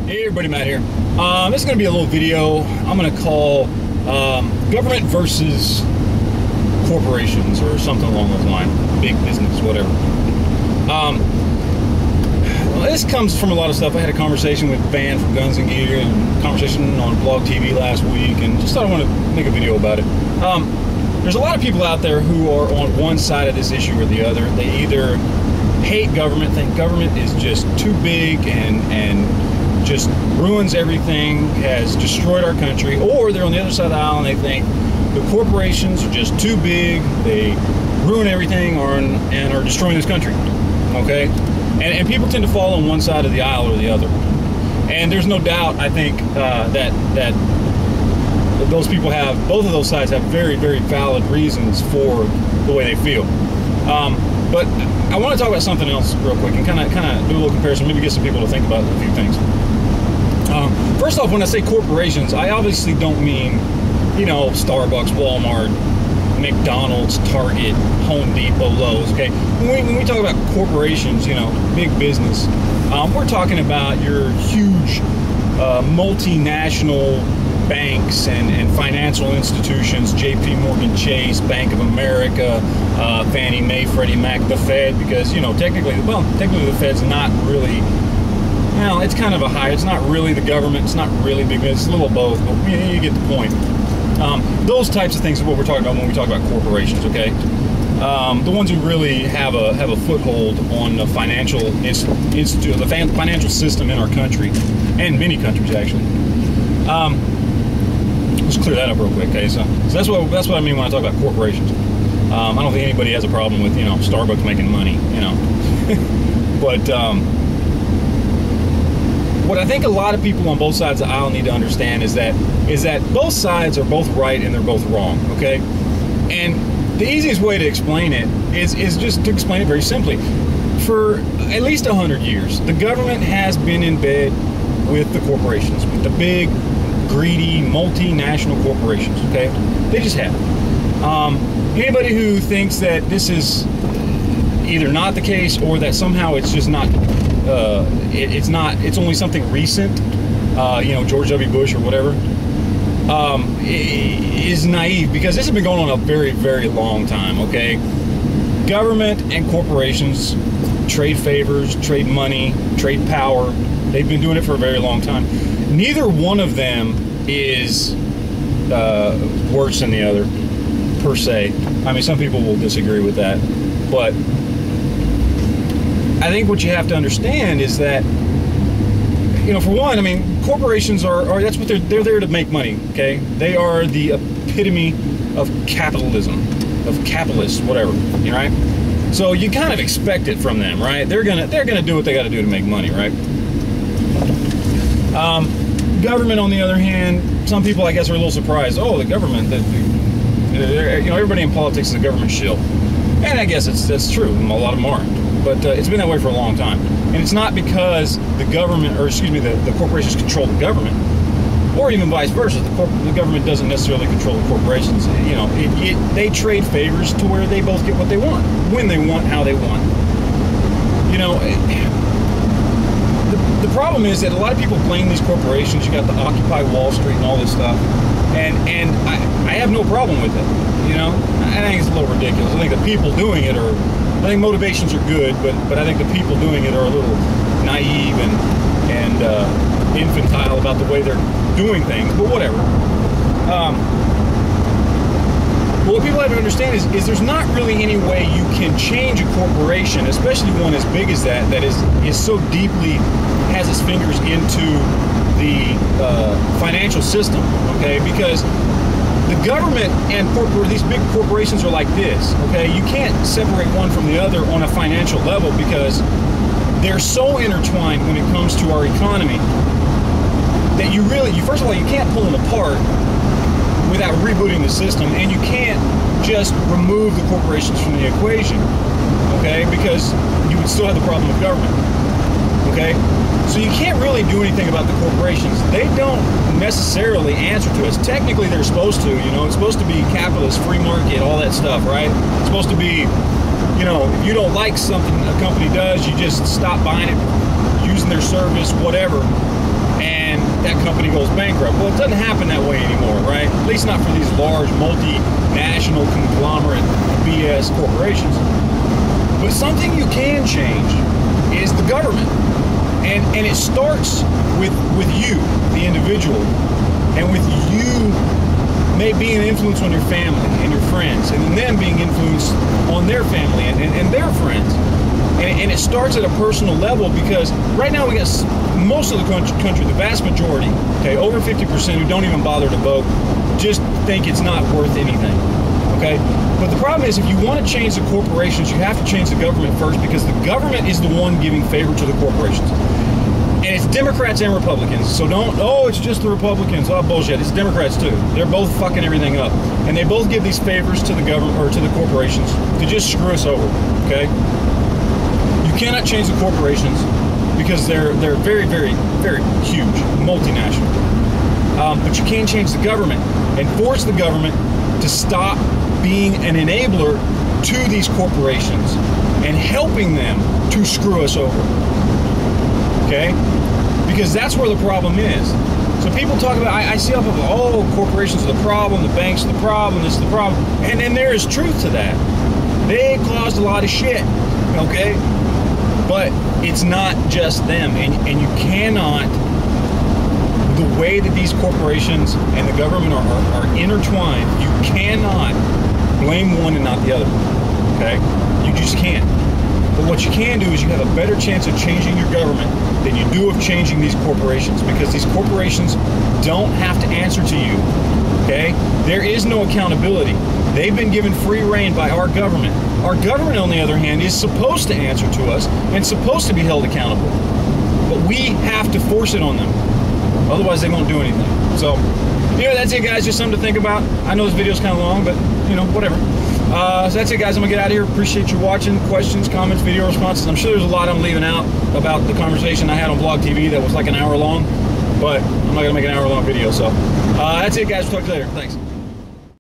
Hey everybody, Matt here. This is going to be a little video I'm going to call government versus corporations or something along those lines. Big business, whatever. This comes from a lot of stuff. I had a conversation with Van from Guns and Gear and a conversation on Blog TV last week, and just thought I want to make a video about it. There's a lot of people out there who are on one side of this issue or the other. They either hate government, think government is just too big and just ruins everything, has destroyed our country, or they're on the other side of the aisle and they think the corporations are just too big, they ruin everything and are destroying this country. Okay? And people tend to fall on one side of the aisle or the other. And there's no doubt, I think, that those people have, both of those sides have very, very valid reasons for the way they feel. But I want to talk about something else real quick and kind of do a little comparison, maybe get some people to think about a few things. First off, when I say corporations, I obviously don't mean, you know, Starbucks, Walmart, McDonald's, Target, Home Depot, Lowe's, okay? When we talk about corporations, you know, big business, we're talking about your huge multinational banks and financial institutions, JP Morgan Chase, Bank of America, Fannie Mae, Freddie Mac, the Fed, because, you know, technically the Fed's not really, well, it's kind of a high, it's not really the government, it's not really big business, it's a little of both, but you get the point. Those types of things are what we're talking about when we talk about corporations, okay? The ones who really have a foothold on the financial institute, the financial system in our country, and many countries actually. Let's clear that up real quick, okay? So that's what I mean when I talk about corporations. I don't think anybody has a problem with, you know, Starbucks making money, you know. But what I think a lot of people on both sides of the aisle need to understand is that both sides are both right and they're both wrong, okay? And the easiest way to explain it is just to explain it very simply. For at least 100 years, the government has been in bed with the corporations, with the big, greedy, multinational corporations, okay? They just have. Anybody who thinks that this is either not the case or that somehow it's just not, it's only something recent, you know, George W. Bush or whatever, is naive, because this has been going on a very, very long time, okay? Government and corporations trade favors, trade money, trade power. They've been doing it for a very long time. Neither one of them is worse than the other, per se. I mean, some people will disagree with that, but I think what you have to understand is that, you know, for one, I mean, corporations are that's what they're there to make money, okay? They are the epitome of capitalism, of capitalists, whatever, you know, right? So you kind of expect it from them, right? They're gonna do what they got to do to make money, right? Government, on the other hand, some people, I guess, are a little surprised. Oh, the government, you know, everybody in politics is a government shill, and I guess that's true. A lot of them aren't, but it's been that way for a long time. And it's not because the government, or excuse me, the corporations control the government, or even vice versa. The government doesn't necessarily control the corporations. You know, they trade favors to where they both get what they want, when they want, how they want. You know, the problem is that a lot of people blame these corporations. You got the Occupy Wall Street and all this stuff, and I have no problem with it. You know, I think it's a little ridiculous. I think the people doing it are, I think motivations are good, but I think the people doing it are a little naive and infantile about the way they're doing things, but whatever. But what people have to understand is there's not really any way you can change a corporation, especially one as big as that is so deeply, has its fingers into the financial system, okay? Because the government and these big corporations are like this, okay? You can't separate one from the other on a financial level because they're so intertwined when it comes to our economy that first of all, you can't pull them apart without rebooting the system, and you can't just remove the corporations from the equation, okay? Because you would still have the problem of government, okay? So you can't really do anything about the corporations. They don't necessarily answer to us. Technically, they're supposed to, you know, it's supposed to be capitalist, free market, all that stuff, right? It's supposed to be, you know, if you don't like something a company does, you just stop buying it, using their service, whatever. and that company goes bankrupt. Well, it doesn't happen that way anymore, right? At least not for these large multinational conglomerate BS corporations. But something you can change is the government. And it starts with you, the individual, and with you being an influence on your family and your friends, and them being influenced on their family and their friends. And it starts at a personal level, because right now we got most of the country, the vast majority, okay, over 50% who don't even bother to vote, just think it's not worth anything, okay? But the problem is, if you want to change the corporations, you have to change the government first, because the government is the one giving favor to the corporations. And it's Democrats and Republicans, so don't, oh, it's just the Republicans. Oh, bullshit, it's Democrats too. They're both fucking everything up. And they both give these favors to the government, or to the corporations, to just screw us over, okay? You cannot change the corporations, because they're very, very, very huge, multinational. But you can change the government and force the government to stop being an enabler to these corporations and helping them to screw us over. Okay? Because that's where the problem is. So people talk about, I see up of, oh, corporations are the problem, the banks are the problem, this is the problem. And there is truth to that. They caused a lot of shit, okay? But it's not just them. And you cannot, the way that these corporations and the government are intertwined, you cannot blame one and not the other, okay? You just can't. But what you can do is you have a better chance of changing your government than you do of changing these corporations, because these corporations don't have to answer to you, okay? There is no accountability. They've been given free rein by our government. Our government, on the other hand, is supposed to answer to us and supposed to be held accountable. But we have to force it on them. Otherwise, they won't do anything. So, that's it, guys. Just something to think about. I know this video's kind of long, but, whatever. So that's it, guys. I'm going to get out of here. Appreciate you watching. Questions, comments, video responses. I'm sure there's a lot I'm leaving out about the conversation I had on Blog TV that was like an hour long. But I'm not going to make an hour-long video. So that's it, guys. Talk to you later. Thanks.